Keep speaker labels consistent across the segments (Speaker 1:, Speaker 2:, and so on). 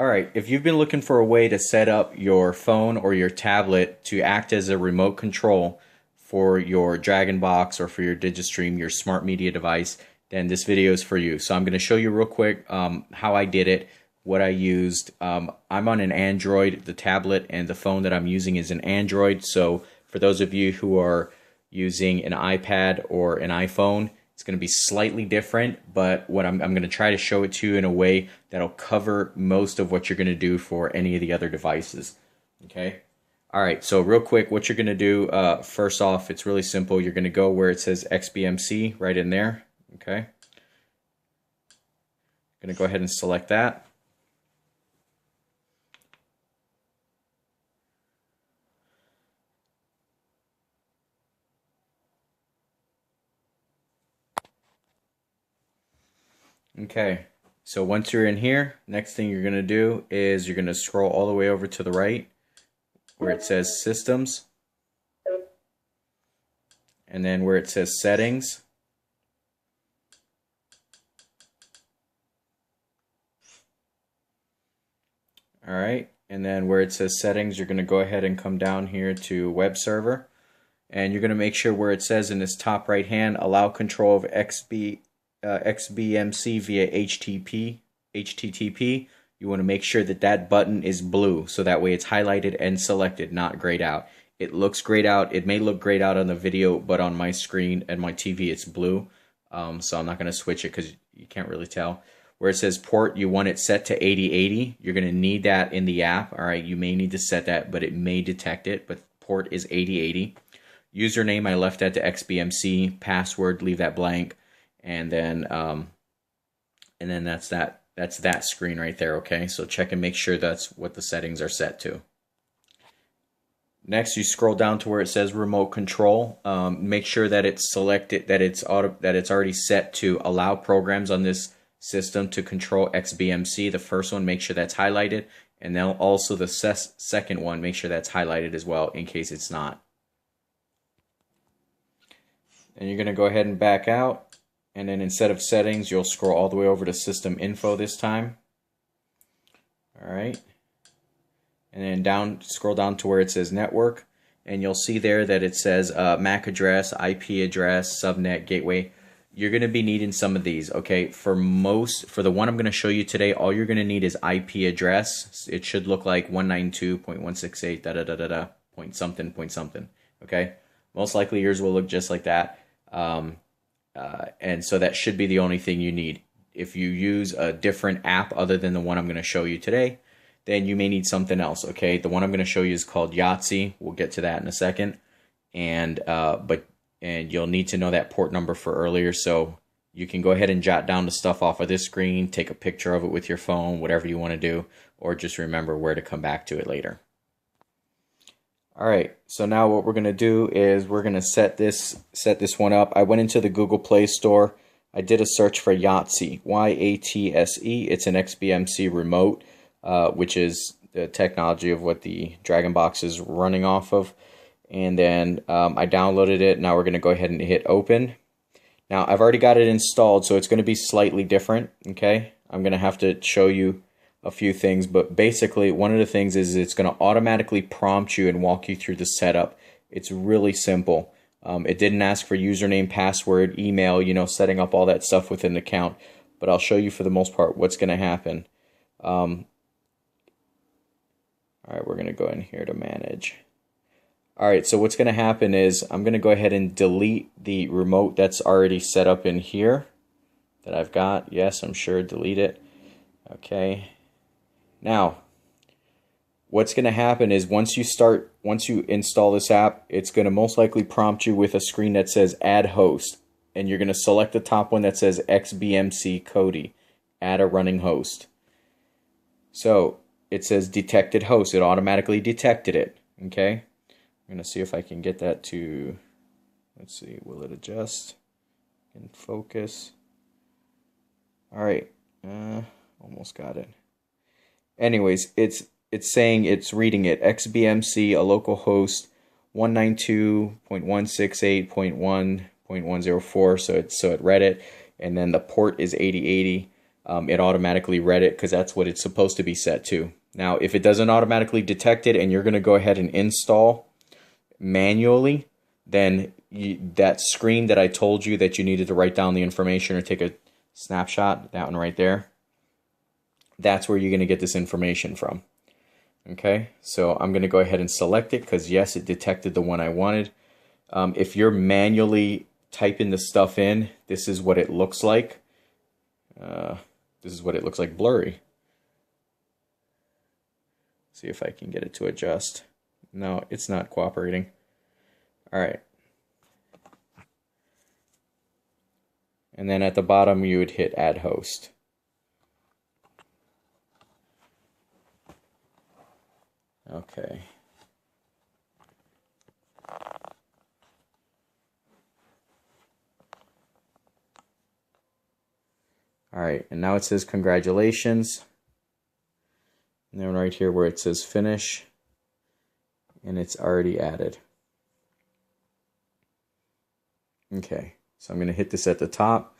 Speaker 1: Alright, if you've been looking for a way to set up your phone or your tablet to act as a remote control for your Dragon Box or for your Digistream, your smart media device, then this video is for you. So I'm going to show you real quick how I did it, what I used. I'm on an Android. The tablet and the phone that I'm using is an Android. So for those of you who are using an iPad or an iPhone, it's going to be slightly different, but what I'm going to try to show it to you in a way that'll cover most of what you're going to do for any of the other devices. Okay. All right. So real quick, what you're going to do, first off, it's really simple. You're going to go where it says XBMC right in there. Okay. Going to go ahead and select that. Okay, so once you're in here, next thing you're going to do is you're going to scroll all the way over to the right where it says Systems, and then where it says Settings. Alright, and then where it says Settings, you're going to go ahead and come down here to Web Server, and you're going to make sure where it says in this top right hand, allow control of XBMC via HTTP, you want to make sure that that button is blue, so that way it's highlighted and selected, not grayed out. It looks grayed out. It may look grayed out on the video, but on my screen and my TV it's blue. So I'm not going to switch it because you can't really tell. Where it says port, you want it set to 8080. You're going to need that in the app. All right, you may need to set that, but it may detect it. But port is 8080. Username, I left that to XBMC. Password, leave that blank. And then that's that screen right there. Okay, so check and make sure that's what the settings are set to. Next, you scroll down to where it says remote control. Make sure that it's selected, that it's already set to allow programs on this system to control XBMC. The first one, make sure that's highlighted, and then also the second one, make sure that's highlighted as well in case it's not. And you're going to go ahead and back out. And then instead of settings, you'll scroll all the way over to system info this time. All right. And then scroll down to where it says network. And you'll see there that it says MAC address, IP address, subnet, gateway. You're going to be needing some of these. Okay. For the one I'm going to show you today, all you're going to need is IP address. It should look like 192.168 da da da da da point something. Okay. Most likely yours will look just like that. And so that should be the only thing you need. If you use a different app other than the one I'm going to show you today, then you may need something else. Okay, the one I'm going to show you is called Yahtzee. We'll get to that in a second. And you'll need to know that port number for earlier, so you can go ahead and jot down the stuff off of this screen, take a picture of it with your phone, whatever you want to do, or just remember where to come back to it later. Alright, so now what we're going to do is we're going to set this one up. I went into the Google Play Store. I did a search for Yahtzee, Y-A-T-S-E. It's an XBMC remote, which is the technology of what the Dragon Box is running off of. And then I downloaded it. Now we're going to go ahead and hit open. Now I've already got it installed, so it's going to be slightly different. Okay, I'm going to have to show you a few things, but basically one of the things is it's going to automatically prompt you and walk you through the setup. It's really simple. It didn't ask for username, password, email, setting up all that stuff within the account, but I'll show you for the most part what's going to happen. All right, we're going to go in here to manage. All right, so what's going to happen is I'm going to go ahead and delete the remote that's already set up in here that I've got. Yes, I'm sure, delete it. Okay. Now, what's going to happen is once you install this app, it's going to most likely prompt you with a screen that says Add Host, and you're going to select the top one that says XBMC Kodi, Add a running host. So it says Detected Host. It automatically detected it. Okay, I'm going to see if I can get that to. Let's see, will it adjust and focus? All right, almost got it. Anyways, it's saying it's reading it. XBMC, a local host, 192.168.1.104. So it read it, and then the port is 8080. it automatically read it because that's what it's supposed to be set to. Now, if it doesn't automatically detect it and you're going to go ahead and install manually, then that screen that I told you that you needed to write down the information or take a snapshot, that one right there, that's where you're going to get this information from. Okay, so I'm going to go ahead and select it because yes, it detected the one I wanted. If you're manually typing the stuff in, this is what it looks like. This is what it looks like blurry. See if I can get it to adjust. No, it's not cooperating. All right. And then at the bottom, you would hit Add Host. Okay. All right, and now it says congratulations. And then right here where it says finish, and it's already added. Okay, so I'm going to hit this at the top.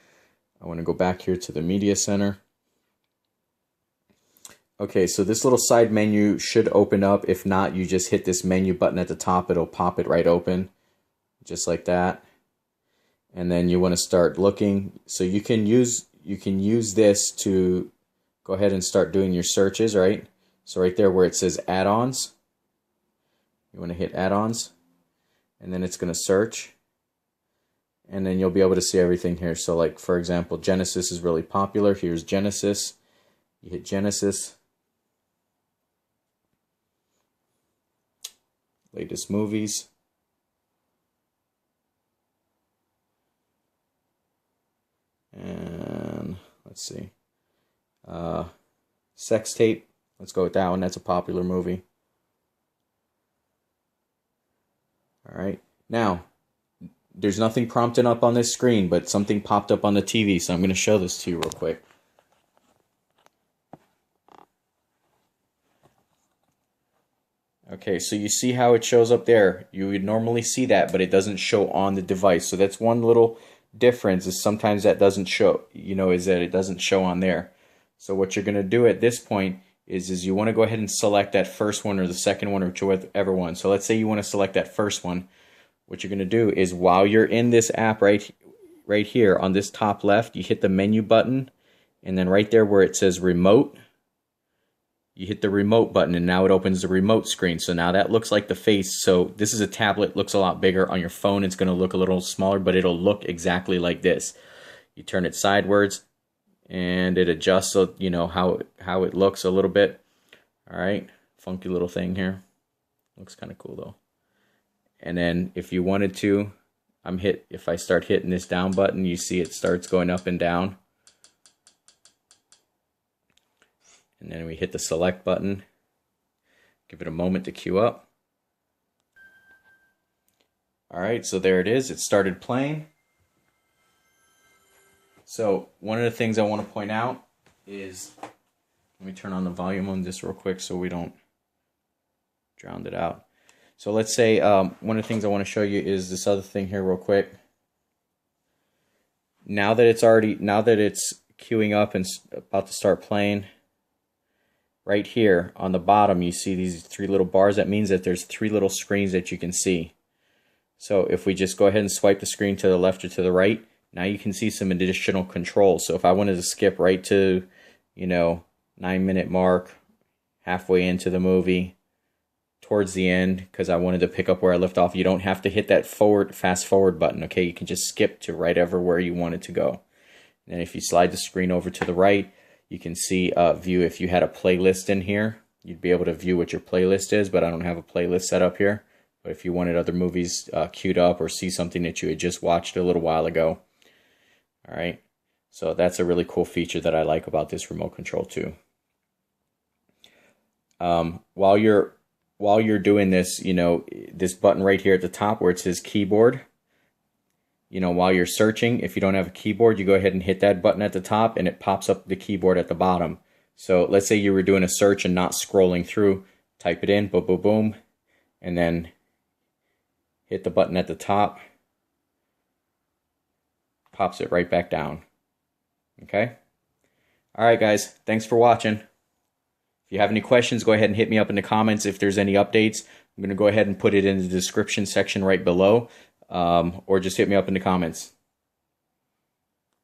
Speaker 1: I want to go back here to the media center. Okay, so this little side menu should open up. If not, you just hit this menu button at the top. It'll pop it right open, just like that. And then you want to start looking. So you can use this to go ahead and start doing your searches, right? So right there where it says add-ons, you want to hit add-ons, and then it's going to search. And then you'll be able to see everything here. So like, for example, Genesis is really popular. Here's Genesis. You hit Genesis. Latest movies. And let's see. Sex Tape. Let's go with that one. That's a popular movie. All right. Now, there's nothing prompting up on this screen, but something popped up on the TV, so I'm going to show this to you real quick. Okay, so you see how it shows up there. You would normally see that, but it doesn't show on the device. So that's one little difference, is sometimes that doesn't show, is that it doesn't show on there. So what you're going to do at this point is you want to go ahead and select that first one or the second one or whichever one. So let's say you want to select that first one. What you're going to do is while you're in this app right here on this top left, you hit the menu button, and then right there where it says remote, you hit the remote button, and now it opens the remote screen. So now that looks like the face. So this is a tablet, looks a lot bigger. On your phone, it's going to look a little smaller, but it'll look exactly like this. You turn it sideways, and it adjusts, so how it looks a little bit. All right, funky little thing here. Looks kind of cool though. And then if you wanted to, if I start hitting this down button, you see it starts going up and down. And then we hit the select button. Give it a moment to queue up. All right, so there it is. It started playing. So one of the things I want to point out is, let me turn on the volume on this real quick so we don't drown it out. So let's say one of the things I want to show you is this other thing here real quick. Now that it's queuing up and about to start playing, right here on the bottom you see these three little bars. That means that there's three little screens that you can see. So if we just go ahead and swipe the screen to the left or to the right, now you can see some additional controls. So if I wanted to skip right to, 9-minute mark, halfway into the movie, towards the end, because I wanted to pick up where I left off, you don't have to hit that fast forward button, okay? You can just skip to right ever where you want it to go. And then if you slide the screen over to the right, you can see view. If you had a playlist in here, you'd be able to view what your playlist is, but I don't have a playlist set up here. But if you wanted other movies queued up or see something that you had just watched a little while ago. All right, so that's a really cool feature that I like about this remote control too. While you're doing this, this button right here at the top where it says keyboard, while you're searching, if you don't have a keyboard, you go ahead and hit that button at the top and it pops up the keyboard at the bottom. So let's say you were doing a search and not scrolling through, type it in, boom, boom, boom, and then hit the button at the top, pops it right back down. Okay? All right, guys. Thanks for watching. If you have any questions, go ahead and hit me up in the comments. If there's any updates, I'm going to go ahead and put it in the description section right below, or just hit me up in the comments.